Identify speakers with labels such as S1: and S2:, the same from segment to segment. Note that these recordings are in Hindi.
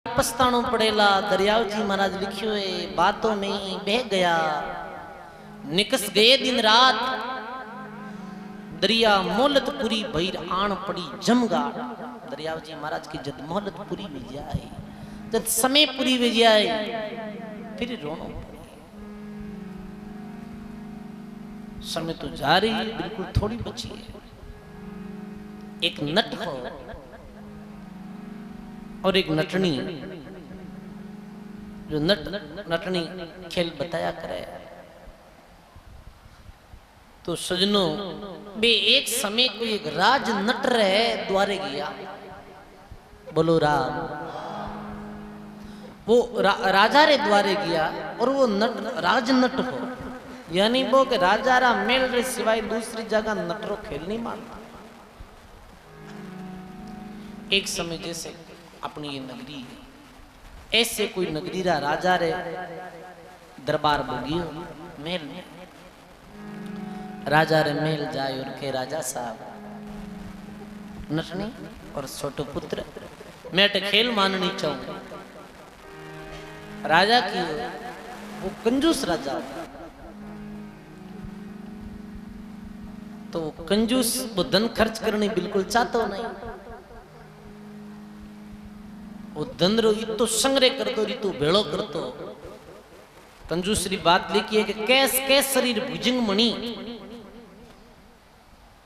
S1: पछताणो पड़ेला। दरियाव जी महाराज लिखियो है, बातों में बह गया, निकस गए दिन रात, दरिया मोहलत पूरी भईर आण पड़ी जमगाट। दरियाव जी महाराज की जद मोहलत पूरी भी जाए, जद समय पूरी भी जाए, फिर रोनो पड़े। समय तो जा रही है, बिल्कुल थोड़ी बची है। एक नट हो और एक नटनी, जो नटनी खेल बताया करे। तो सजनों बे एक समय को एक राज नट रहे द्वारे गया। बोलो राम। वो राजा रे द्वारे गया और वो नट राज नट हो, यानी वो के राजा रा मेल रे सिवाय दूसरी जगह नटरो खेल नहीं मानता। एक समय जैसे अपनी ये नगरी है, ऐसे कोई नगरी रा राजा रे दरबार बोगियो महल में। राजा रे महल जाए और के राजा साहब नटनी और छोटो पुत्र मैं तो खेल माननी चाहूं। राजा की वो कंजूस राजा, तो कंजूस वो धन खर्च करनी बिल्कुल चाहता नहीं। वो धन रो इतो संग्रह करतो, रितो भेड़ो करतो। कंजूसरी बात लिखी है कि कैस कैस शरीर भुजंग मणि,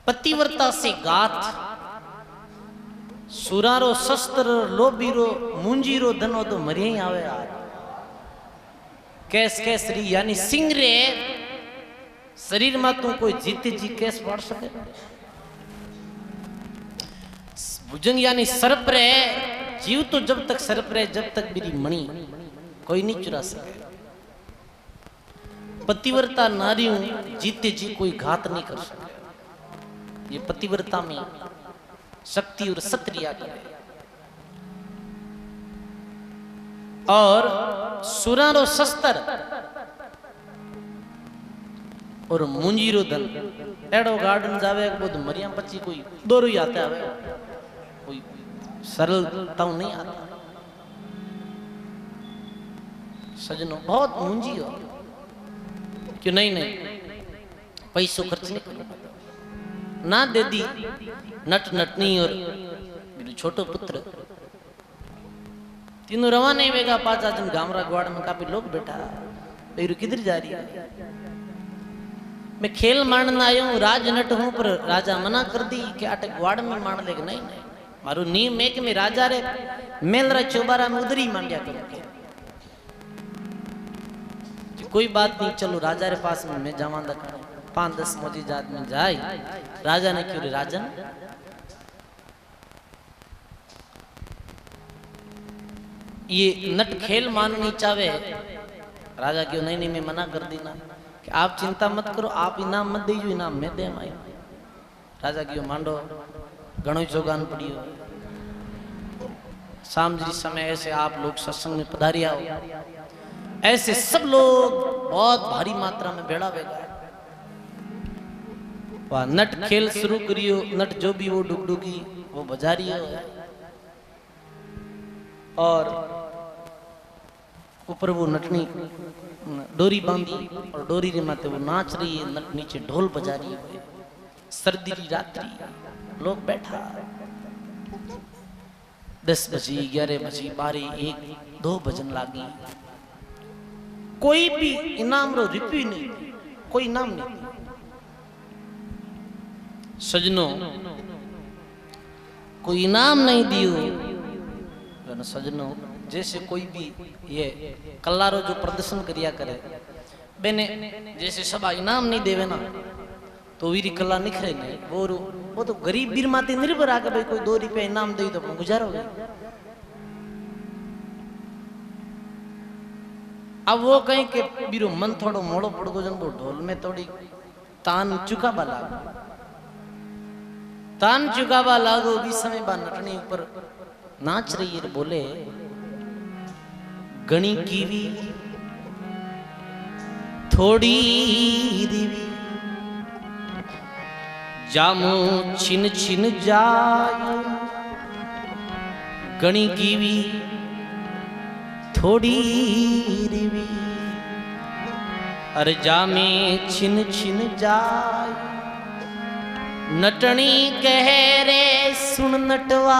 S1: पतिव्रता से गाथ, सुरारो शस्त्र लोबीरो मुंजीरो धनो तो मरिया ही आवे यार। कैस कैस शरीर यानी सिंगरे शरीर में तू कोई जीते जी कैस पड़ सके। भुजंग यानी सर्प रे, जीव तो जब तक सर्प रहे, जब तक मेरी मणि कोई नहीं चुरा सके। पतिव्रता नारियों जीते जी कोई घात नहीं कर सके। ये पतिव्रता में शक्ति और सत्रिया करे। और सुरारो शस्त्र और मुंजीरो धन, एडो गार्डन जावे बहुत मरिया पची कोई दोरो ही आता है, कोई सरलता नहीं आता। सजनों बहुत मुंजी हो क्यों नहीं पैसों खर्च नहीं करना ना दे दी नट नटनी और छोटो पुत्र तीनों रवाना ही वेगा। 5 दिन गामरा ग्वाड़ में काफी लोग बैठा, बेरू किधर जा रही है? मैं खेल मारना आया हूँ, राज नट हूँ, पर राजा मना कर दी कि आटे ग्वाड़ में मान लेगा। नहीं मारू नियम है कि मैं राजा रे मेल रा चौबारा में उधर ही मांडिया करूंगी। कोई बात नहीं, चलो राजा रे पास में मैं जावांदा कर 5-10 मोजी जात में जाए। राजा ने क्यों रे राजन, ये नट खेल माननी चाहे। राजा क्यों नहीं मैं मना कर दी ना कि आप चिंता मत करो, आप इनाम मत दीजिए, इनाम मैं दे माई। राजा क्यों मांडो घणो जोगान पड़ियो। शाम जी समय ऐसे आप लोग सत्संग में पधारिया हो, ऐसे सब लोग बहुत भारी मात्रा में भेड़ा वेगा। वह नट खेल शुरू करियो। नट जो भी वो डुगडुगी वो बजा रही है और ऊपर वो नटनी डोरी बांधी और डोरी रे माथे वो नाच रही है। नट नीचे ढोल बजा रही है। सर्दी की रात्रि, लोग बैठा 10 बजे 11 बजे 12 1 2 बजन लागी। कोई भी इनाम रो रिपी नहीं, कोई इनाम नहीं। सजनों कोई इनाम नहीं दियो। सजनों जैसे कोई भी ये कल्लारो जो प्रदर्शन करिया करे बेने, जैसे सभा इनाम नहीं देवे ना तो वीरी कला निखरे नहीं। वो तो गरीब बीर माते निर्भर आके भाई कोई 2 रुपया इनाम दे तो अपना गुजारा हो गया। अब वो कहीं के बीरो मन थोड़ो मोड़ो पड़ गो, जन वो ढोल में थोड़ी तान चुकावा लागो। तान चुकावा लागो भी समय बा नटनी ऊपर नाच रही है। बोले गणी कीवी थोड़ी दीवी, जामो छिन छिन जाय, गणी कीवी थोड़ी रिवी अरे जामे छिन छिन जाय नटनी कह रे सुन नटवा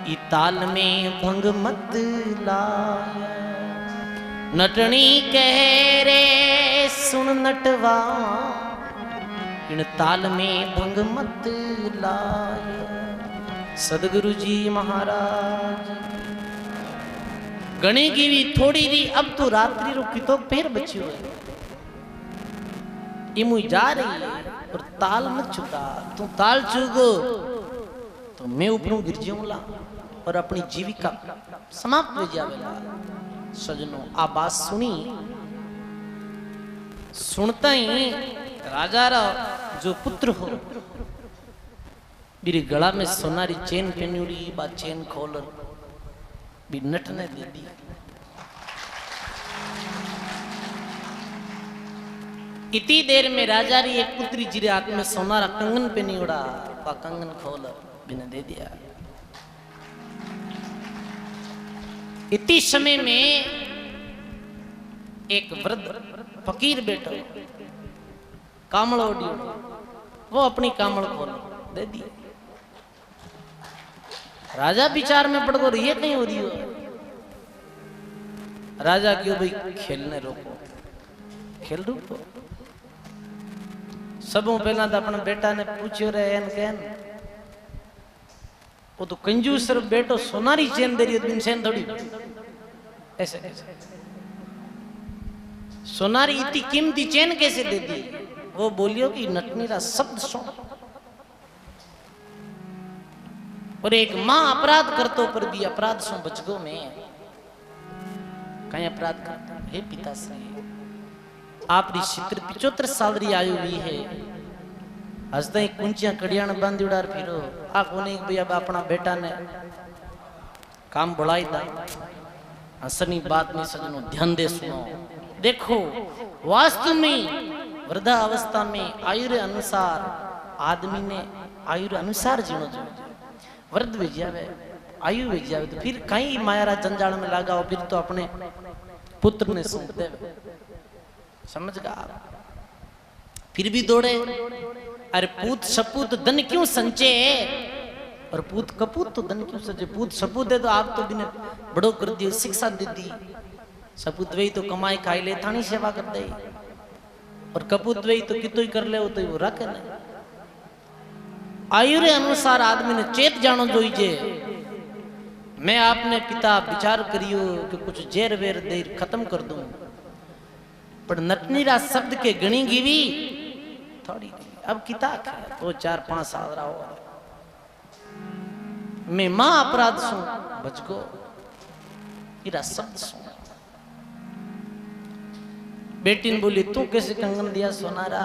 S1: ई ताल में भंग मत लाय नटनी कह रे सुन नटवा इन ताल में भंग मत लाय। सदगुरु जी महाराज गणी की भी थोड़ी री अब तो रात्रि रो कितो पैर बच्यो है इमु जा रही है और ताल मत चुका तू ताल चुगो तो मैं ऊपरों गिर जाऊंगा और अपनी जीविका समाप्त हो जाएगा। सजनों आ बात सुनी सुनता ही राजा रा जो पुत्र हो मेरी गला में सोनारी चेन पहनी बा चेन खोल भी नट ने दे दी। इतनी देर में राजा री एक पुत्री जिरे हाथ में सोनारा कंगन पहनी उड़ा बा कंगन खोल बिना दे दिया। इतनी समय में एक वृद्ध फकीर बैठो कामड़ ओढ़ी वो अपनी कामड़ खोल दे दी। राजा विचार में पड़ गो ये नहीं हो रही हो। राजा क्यों भाई खेलने रोको खेल रोको सबों पहला तो अपने बेटा ने पूछो रहे कहन वो तो कंजूस सिर्फ बेटो सोनारी चेन दे रही है सेन थोड़ी ऐसे कैसे सोनारी इतनी कीमती चेन कैसे दे दी। वो बोलियो कि नटनीरा शब्द सुन और एक मां अपराध करतो पर भी अपराध सो बचगो में कहीं अपराध करता हे पिताश्री आप 75 साल री आयु भी है हसदा ही कुंचियां कड़ियाण बांधी उड़ार फिरो आ कोने भाई अब अपना बेटा ने काम बुलाई दा हसनी बात में सजनों ध्यान दे सुनो। देखो वास्तव में वृद्धा अवस्था में आयु अनुसार आदमी ने आयु अनुसार जीनो चाहिए। वृद्ध भेज जावे आयु भेज जावे तो फिर कहीं मायारा जंजाल में लगा हो फिर तो अपने पुत्र ने सौंप दे समझ गा फिर भी दौड़े। अरे पूत सपूत धन क्यों संचे और पूत कपूत तो धन क्यों संचे। पूत सपूत है तो आप तो बिना बड़ो कर दियो शिक्षा दे दी सपूत वही तो कमाई खाई ले थानी सेवा कर दे और कपूत वही तो कितो ही कर ले तो वो रखे नहीं। आयु रे अनुसार आदमी ने चेत जानो जोईजे। मैं आपने पिता विचार करियो कि कुछ जेर वेर देर खत्म कर दूं पर नटनीरा शब्द के गणी गिवी थोड़ी अब किता तो 4-5 साल रहा हो मैं मां अपराध सु बचगो इरा शब्द सुन। बेटी ने बोली तू कैसे कंगन दिया सोनारा।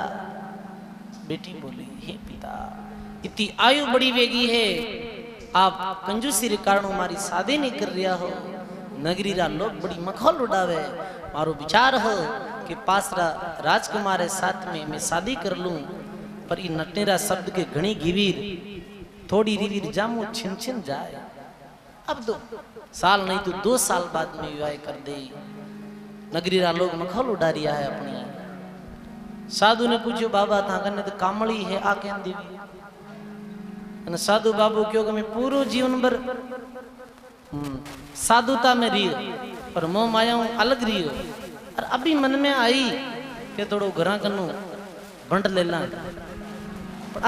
S1: बेटी बोली हे पिता इतनी आयु बड़ी वेगी है आप कंजूसी रे कारण हमारी शादी नहीं कर रिया हो। नगरी रा लोग बड़ी मखौल उड़ावे मारो विचार हो कि पासरा राजकुमार है साथ में मैं शादी कर लूं पर ये नटनेरा शब्द के घणी गिवीर थोड़ी रिवीर जामू छिन छिन जाए। अब 2 साल नहीं तो 2 साल बाद में विवाह कर दे। नगरी रा लोग मखौल उड़ा रिया है अपनी। साधु ने पूछो बाबा था कने तो कामड़ी है आ कहन देवी साधु बाबू क्योंकि मैं पूरा जीवन भर साधुता में रही और मोह माया अलग रही हो और अभी मन में आई कि थोड़ो घरा कनु बंड ले ला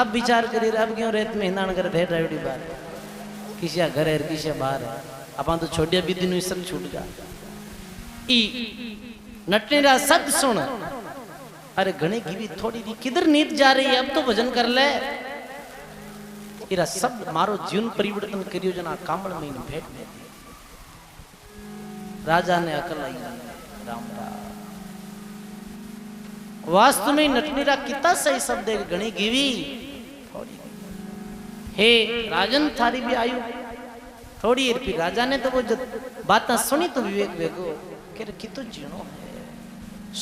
S1: अब विचार करी अब क्यों रेत में हिंदान कर भेड़ रही बात किसी घर है किसी बाहर है अपन तो छोड़िया भी दिन सब छूट गया। नटनेरा शब्द सुन अरे घने की भी थोड़ी किधर नींद जा रही है अब तो भजन कर ले। इरा शब्द मारो जीवन परिवर्तन करियो जना कामड़ में भेंट दे दी। राजा ने अकल आई राम राम वास्तु में नटनीरा कितना सही शब्द है घनी गिवी हे राजन थारी भी आयु थोड़ी फिर राजा ने तो वो जब बात सुनी तो विवेक वेगो कि कितो जीणो है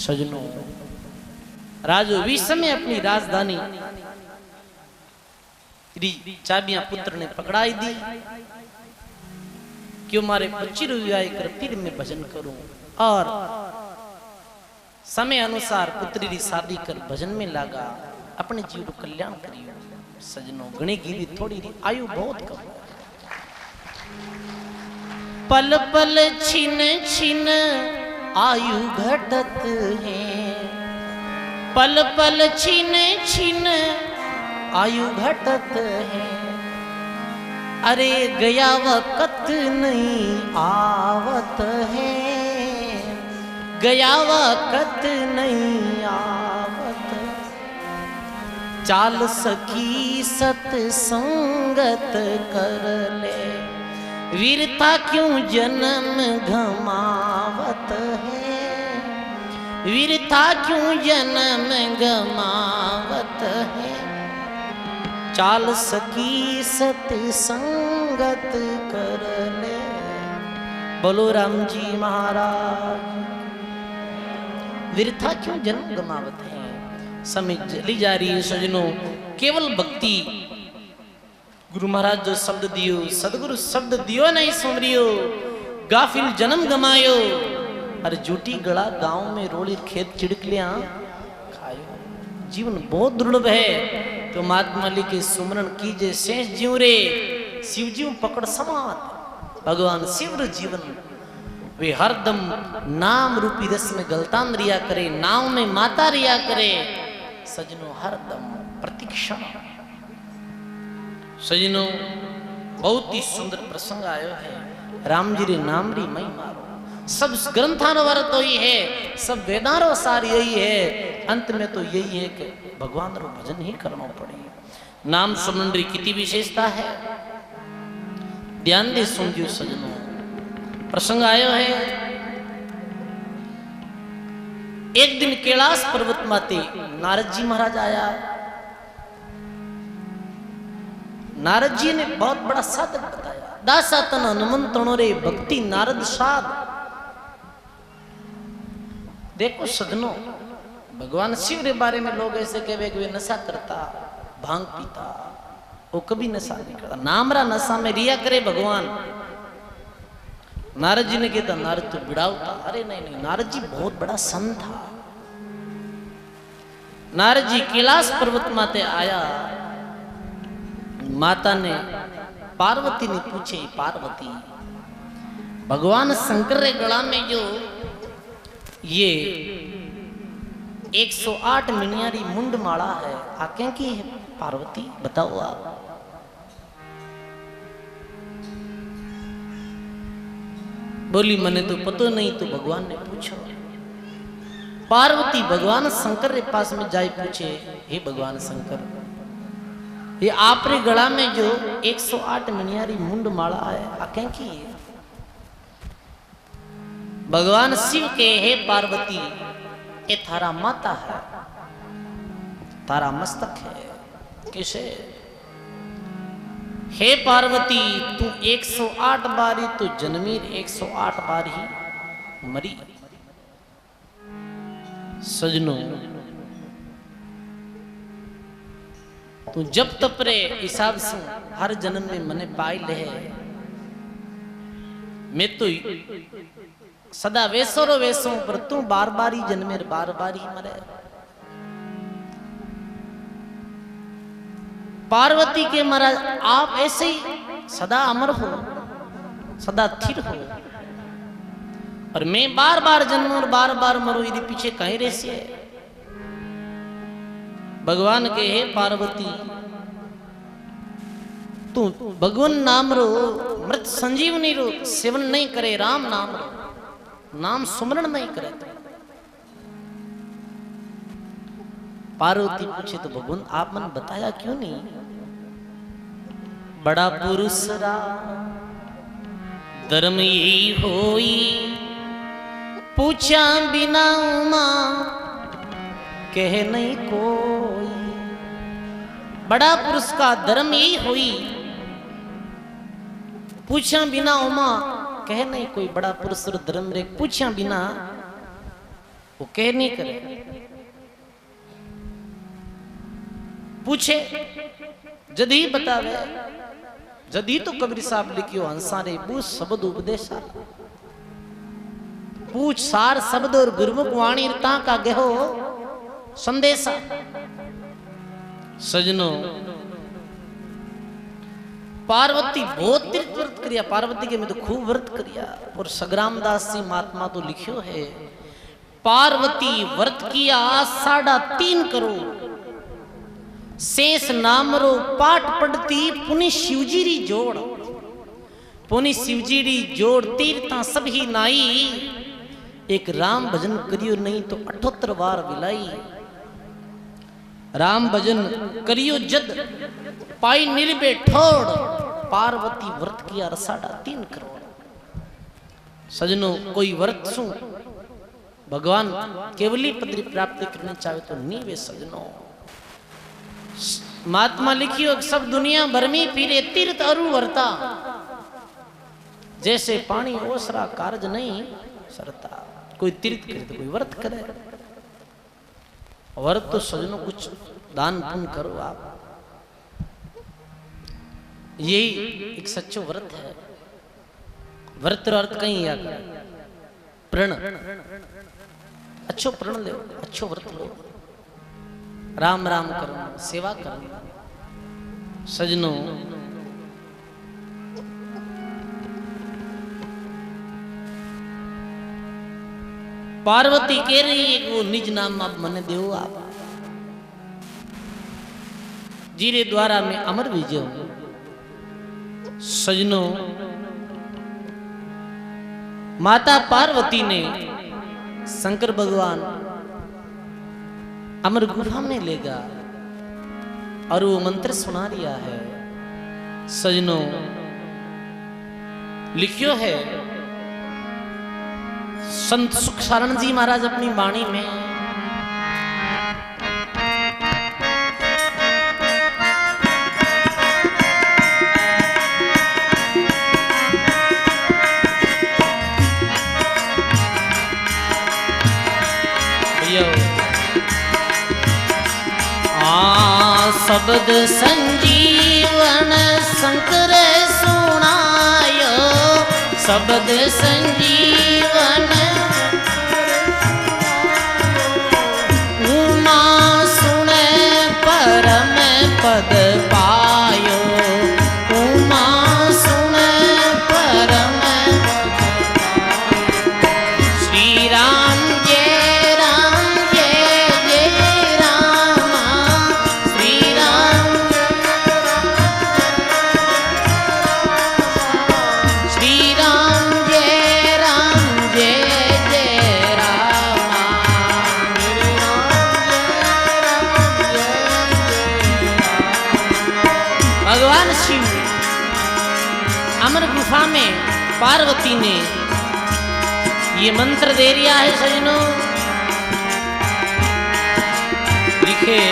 S1: सजनो। राजो विष में अपनी राजधानी चाबियां पुत्र ने पकड़ाई दी क्यों मारे बच्ची रुआई कर फिर मैं भजन करूं। और समय अनुसार पुत्री री शादी कर भजन में लागा, अपने जीव रो कल्याण करियो। सजनों गणी गिरी थोड़ी री आयु बहुत कम है। पल पल छिन छिन आयु घटत है, पल पल छिन छिन आयु घटत है। अरे गया वक्त नहीं आवत है, गया वक्त नहीं आवत। चाल सखी सतसंगत कर ले, वीरता क्यों जन्म गमावत है, वीरता क्यों जन्म गमावत है। चाल सखी सतसंगत कर ले। बोलो राम जी महाराज। वीरता क्यों जन्म गमावत है। समय चली जा रही है सजनों, केवल भक्ति गुरु महाराज जो शब्द दियो, सदगुरु शब्द दियो नहीं सुमरियो, गाफिल जन्म गमायो। अरे जूटी गड़ा गांव में रोली खेत चिड़कलियां खायो। जीवन बहुत दुर्लभ है, तो महात्मा लिखे सुमरण कीजे शेष जीव रे, शिव जीव पकड़ समात। भगवान शिव जीवन वे हरदम नाम रूपी रस में गलतान रिया करे, नाव में माता रिया करे। सजनों हरदम प्रतीक्षण। सजनों बहुत ही सुंदर प्रसंग आयो है। राम जी रे नाम री मई मारो, सब ग्रंथानो वर्त तो ही है, सब वेदारो सार यही है। अंत में तो यही है कि भगवान रो भजन ही करना पड़े। नाम सुमरण री कितनी विशेषता है, ध्यान दे सुनजो सजनों। प्रसंग आयो है, एक दिन कैलाश पर्वत माते नारद जी महाराज आया। नारद जी ने बहुत बड़ा साधक बताया। दासा तन हनुमंतनो रे भक्ति नारद साध। देखो सजनों, भगवान शिव के बारे में लोग ऐसे कहे कि वे नशा करता, भांग पीता, वो कभी नशा नहीं करता। नामरा नशा में रिया करे भगवान। नारद जी ने कहता नारद तो बिड़ाव था। अरे नहीं नहीं, नारद जी बहुत बड़ा संत था। नारद जी कैलाश पर्वत माते आया। माता ने पार्वती ने पूछे, पार्वती भगवान शंकर रे गला में जो ये 108 मिनियारी मुंड माला है, आके की है पार्वती, बताओ आप। बोली मने तो पतो नहीं, तो भगवान ने पूछो। पार्वती भगवान शंकर के पास में जाई पूछे, हे भगवान शंकर, ये आप रे गला में जो 108 मिनियारी मुंड माला है, आके की है। भगवान शिव के, हे पार्वती ये थारा माता है, तारा मस्तक है। किसे? हे पार्वती तू 108 बार ही तो जन्मी, 108 बार ही मरी। सजनों तू जब तप रे हिसाब से हर जन्म में मने पाई ले। मैं तो सदा वैसो रो वैसो, पर तू बार बार ही जन्मे, बार बार ही मरे। पार्वती के महाराज आप ऐसे ही सदा अमर हो, सदा स्थिर हो, और मैं बार बार जन्म और बार बार मरू, यदि पीछे कहीं रहसी है। भगवान के, हे पार्वती तू भगवान नाम रो मृत संजीवनी रो सेवन नहीं करे, राम नाम रो नाम सुमरण नहीं करे। पार्वती पूछे तो भगवान आप मन बताया क्यों नहीं। बड़ा पुरुष रा धर्म यही होई, पूछा बिना उमा कह नहीं कोई। बड़ा पुरुष का धर्म यही होई, पूछा बिना उमा कह नहीं कोई। बड़ा पुरुष धर्म रे पूछा बिना वो कह नहीं करे। पूछे जद ही बतावे। जदी तो कबीर साहब लिखियो हंसारे पूछ शब्द उपदेशा, पूछ सार शब्द और गुरमुख वाणी ता का गहो संदेशा। सजनो पार्वती बहुत तीर्थ व्रत करिया, पार्वती के में तो खूब व्रत करिया। और सग्राम दास जी महात्मा तो लिखियो है, पार्वती व्रत किया 3.5 करोड़, शेष नामरो पाठ पढ़ती पुनि शिवजीरी जोड़, पुनि शिवजीरी जोड़ तीर्था सभी नाई, एक राम भजन करियो नहीं तो 78 बार विलाई। राम भजन करियो जद पाई निर्बे ठोड़, पार्वती व्रत किया 3.5 करोड़। सजनो कोई व्रत सु भगवान केवली पदरी प्राप्ति करनी चाहे तो नीवे सजनो। महात्मा लिखियो सब दुनिया भर में फिरे तीर्थ अरु वर्ता, जैसे पानी ओसरा कारज नहीं सरता। कोई तीर्थ करे तो कोई व्रत करे, व्रत तो सजनों कुछ दान पुण्य करो आप, यही एक सच्चो व्रत है। व्रत अर्थ कहीं या प्रण, अच्छो प्रण लो, अच्छो व्रत लो, राम राम करो, सेवा करो। सजनों पार्वती कह रही है वो निज नाम आप मने देव आप, जीरे द्वारा मैं अमर विजय हूं। सजनों माता पार्वती ने शंकर भगवान अमर गुफा में लेगा और वो मंत्र सुना दिया है। सजनों लिखियो है संत सुख सारण जी महाराज अपनी वाणी में, शब्द संजीवन शंकर सुनायो, शब्द संजीवन उमा सुने परम पद पायो, उमा सुने परम श्री राम जय राम जय जय रामा, श्री राम श्री राम जय जय रामा। भगवान शिव अमर गुफा में पार्वती ने ये मंत्र दे दिया है। सजनों लिखे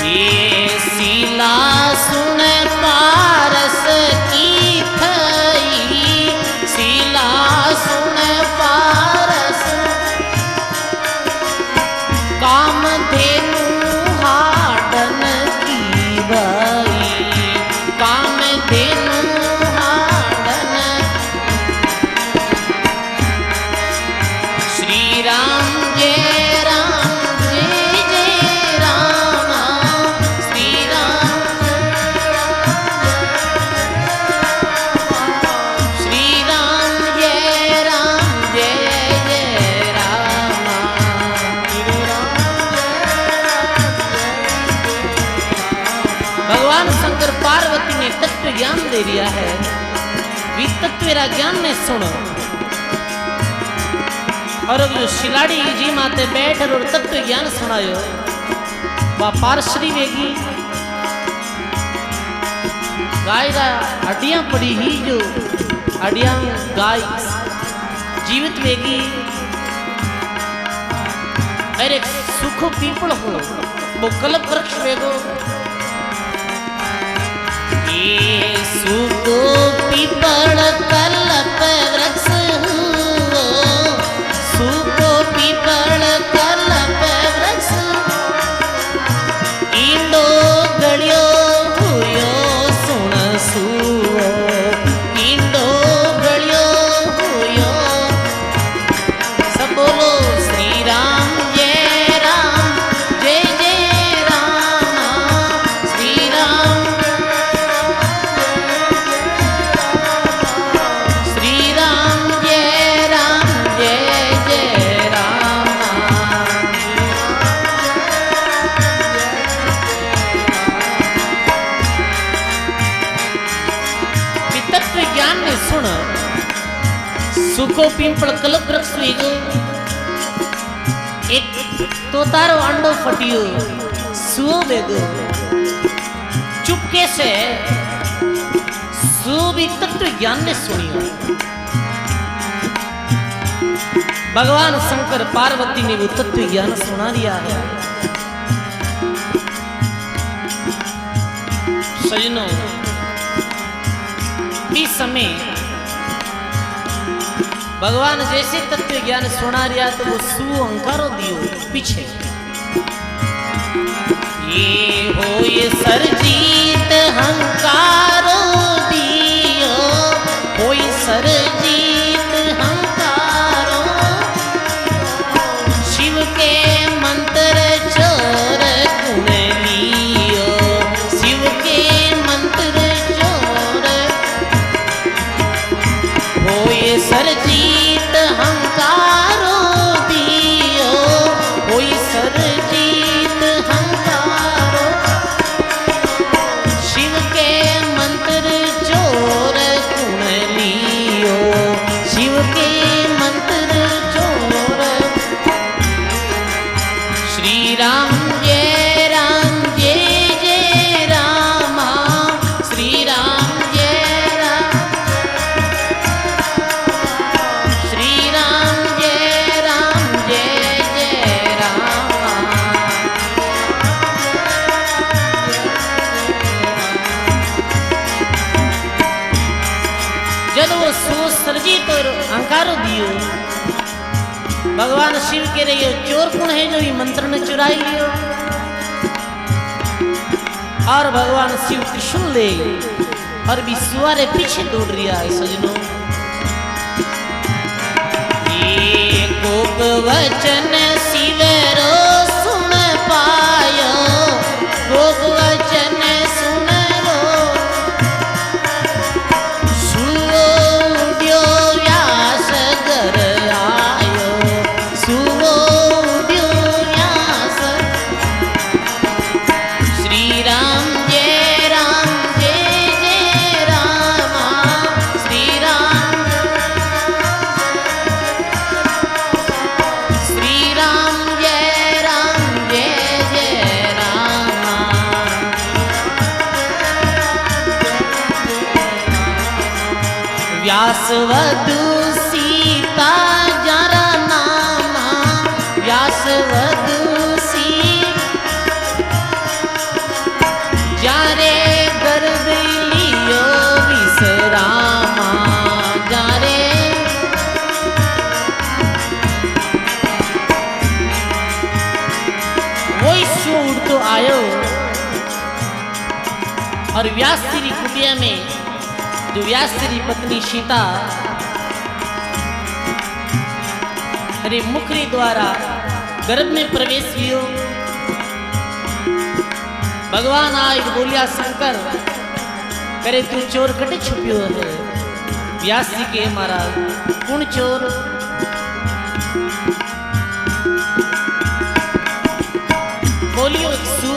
S1: ये शीला सुन पारस की थई, शीला सुन पारस काम धेनु हाडन की भई, काम धेनु हाडन श्री राम जय रामा, श्री राम श्री राम जय रामा। भगवान शंकर पार्वती ने तत्व ज्ञान दे दिया है, वी तत्वेरा ज्ञान ने सुनो। और जो शिलाड़ी जी माते बैठ और तत्व ज्ञान सुनायो, वह पार्श्री वेगी गाय का हड्डियां पड़ी ही, जो हड्डियां गाय जीवित वेगी। अरे एक सुखो पीपल हो वो कल्प वृक्ष वेगो, ये सुखो पीपल कल्प वृक्ष हो, सुखो पीपल कल्प वृक्ष ईंडो गड़ियो हुयो सुन सूखो पीपल कल्प वृक्ष वीगो एक तोतारो अंडो फटियो सुओ बेगो चुपके से सुओ भी तत्व ज्ञान ने सुनियो भगवान शंकर पार्वती ने वो तत्व ज्ञान सुना दिया है। सजनों इस समय भगवान जैसे तत्व ज्ञान सुना रिया तो वो सु अंकारो दियो पीछे ये हो ये सरजीत हंकारो दियो हो ये सरजीत हंकारो शिव के मंत्र चोर गुण लियो शिव के मंत्र चोर हो ये सरजीत हंकारो दियो होई सरजीत हंकारो शिव के मंत्र चोर गुण लियो शिव के मंत्र चोर श्री राम जय रामा श्री राम जय राम श्री राम जय रामा जब वो सुसर्जित और अंकारो दियो भगवान शिव के रहियो चोर कौन है जो ये मंत्र ने चुराई लियो और भगवान शिव त्रिशूल ले और भी सुवारे पीछे दौड़ रिया है। सजनों ये गोप वचन शिवरो सुन पायो गोप वचन सुन रो सुओ व्यास घर आयो सुओ व्यास श्री राम जय रामा श्री राम जय रामा व्यासवधु सीता जरा नामा व्यासवधु सी जारे गर्भ लियो विश्रामा जारे वही सूर तो आयो और व्यास श्री कुटिया में जो व्यास श्री पत्नी सीता अरे मुखरी द्वारा गर्भ में प्रवेश लियो भगवान आए बोलिया शंकर करे तू चोर कटे छुपियो है व्यास जी के महाराज कौन चोर बोलियो सु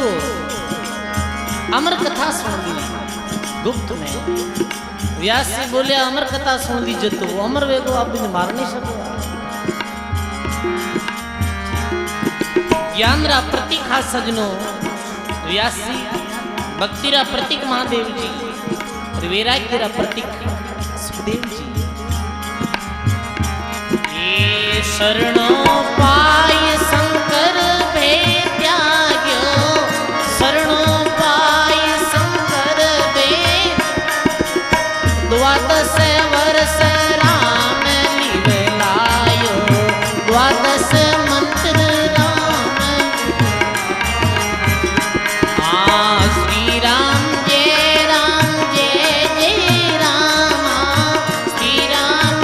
S1: अमर कथा सुन ली गुप्त में व्यास जी बोले अमर कथा सुन लीजिए तो अमर वेगो आप इन्हें मार नहीं सके ज्ञान रा प्रतीक हा सजनो व्यास जी भक्ति रा प्रतीक महादेव जी और वैराग्य रा प्रतीक सुखदेव जी ये शरणों पाय शंकर भेद त्याग्यो शरणों पाय शंकर भेद द्वादश वर्ष राम लिवलायो द्वादश मंत्र राम श्री राम जय रामा श्री राम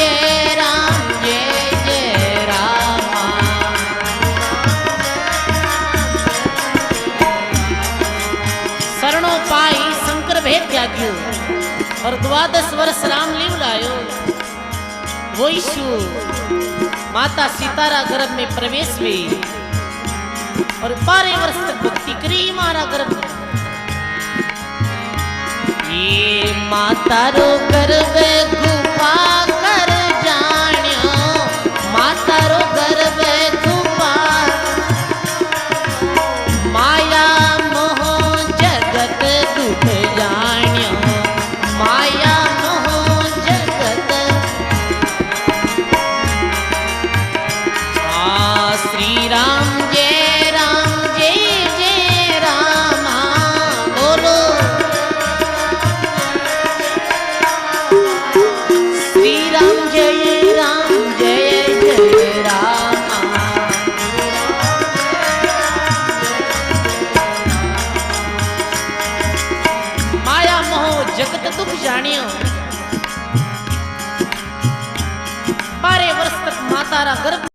S1: जय रामा शरणों पाई शंकर भेद त्याग्यो और द्वादश वर्ष राम लीव लायो वो ईशु माता सीतारा गर्भ में प्रवेश हुई और 12 वर्ष तक भक्ति करी मारा गर्भ मातारो गर्भ गुफा कर जाण्यो, मातारो गर्भ गुफा, माया मोह जगत दुख जाण्यो, माया मोह जगत। श्री राम जय जय राम, बोलो श्री राम जय जय राम। माया मोह जगत दुख जानियो, 12 वर्ष तक माता रा गर्भ